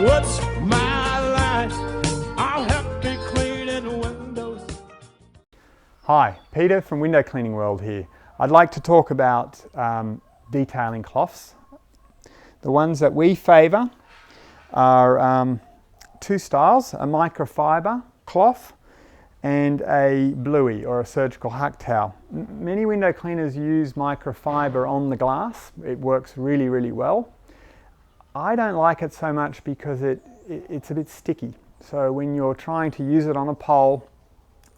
What's my life? I'll have to clean windows. Hi, Peter from Window Cleaning World here. I'd like to talk about detailing cloths. The ones that we favour are two styles, a microfiber cloth and a bluey or a surgical huck towel. Many window cleaners use microfiber on the glass. It works really, really well. I don't like it so much because it's a bit sticky. So when you're trying to use it on a pole,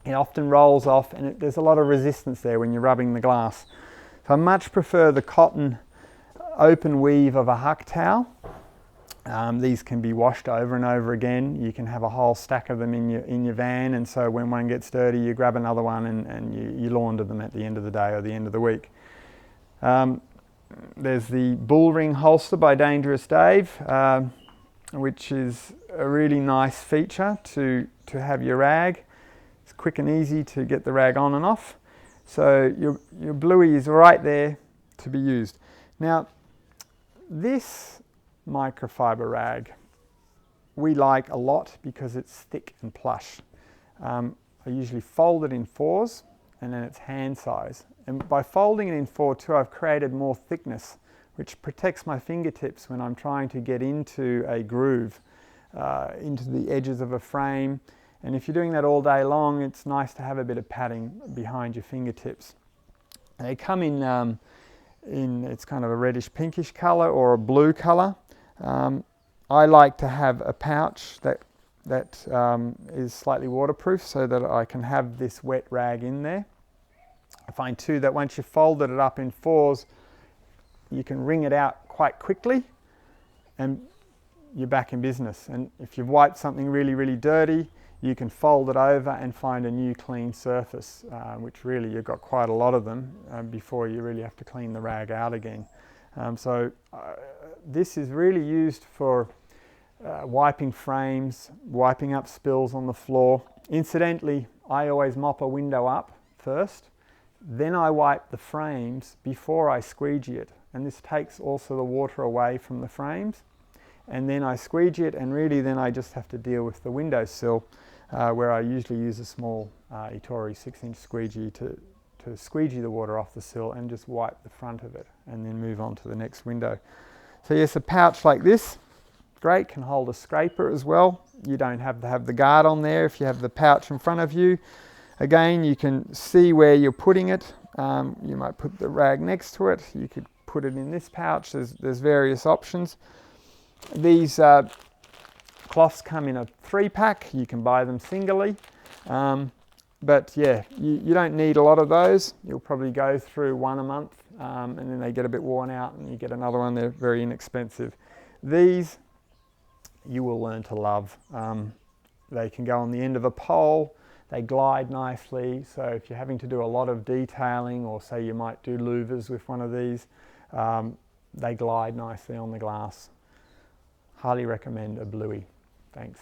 it often rolls off and there's a lot of resistance there when you're rubbing the glass. So I much prefer the cotton open weave of a huck towel. These can be washed over and over again. You can have a whole stack of them in your van, and so when one gets dirty you grab another one and you launder them at the end of the day or the end of the week. There's the bull ring holster by Dangerous Dave, which is a really nice feature to have your rag. It's quick and easy to get the rag on and off. So your bluey is right there to be used. Now, this microfiber rag we like a lot because it's thick and plush. I usually fold it in fours and then it's hand size. And by folding it in four too, I've created more thickness, which protects my fingertips when I'm trying to get into a groove, into the edges of a frame. And if you're doing that all day long, it's nice to have a bit of padding behind your fingertips. They come in it's kind of a reddish pinkish colour or a blue colour. I like to have a pouch that is slightly waterproof so that I can have this wet rag in there. I find too that once you've folded it up in fours, you can wring it out quite quickly and you're back in business. And if you've wiped something really, really dirty, you can fold it over and find a new clean surface, which really you've got quite a lot of them before you really have to clean the rag out again. This is really used for wiping frames, wiping up spills on the floor. Incidentally, I always mop a window up first, then I wipe the frames before I squeegee it, and this takes also the water away from the frames. And then I squeegee it, and really then I just have to deal with the windowsill, where I usually use a small Itori 6-inch squeegee to squeegee the water off the sill and just wipe the front of it and then move on to the next window. So yes, a pouch like this, great, can hold a scraper as well. You don't have to have the guard on there if you have the pouch in front of you. Again, you can see where you're putting it. You might put the rag next to it. You could put it in this pouch. There's various options. These cloths come in a 3-pack. You can buy them singly. But yeah, you don't need a lot of those. You'll probably go through one a month and then they get a bit worn out and you get another one. They're very inexpensive. These you will learn to love. They can go on the end of a pole. They glide nicely, so if you're having to do a lot of detailing, or say you might do louvers with one of these, they glide nicely on the glass. Highly recommend a bluey. Thanks.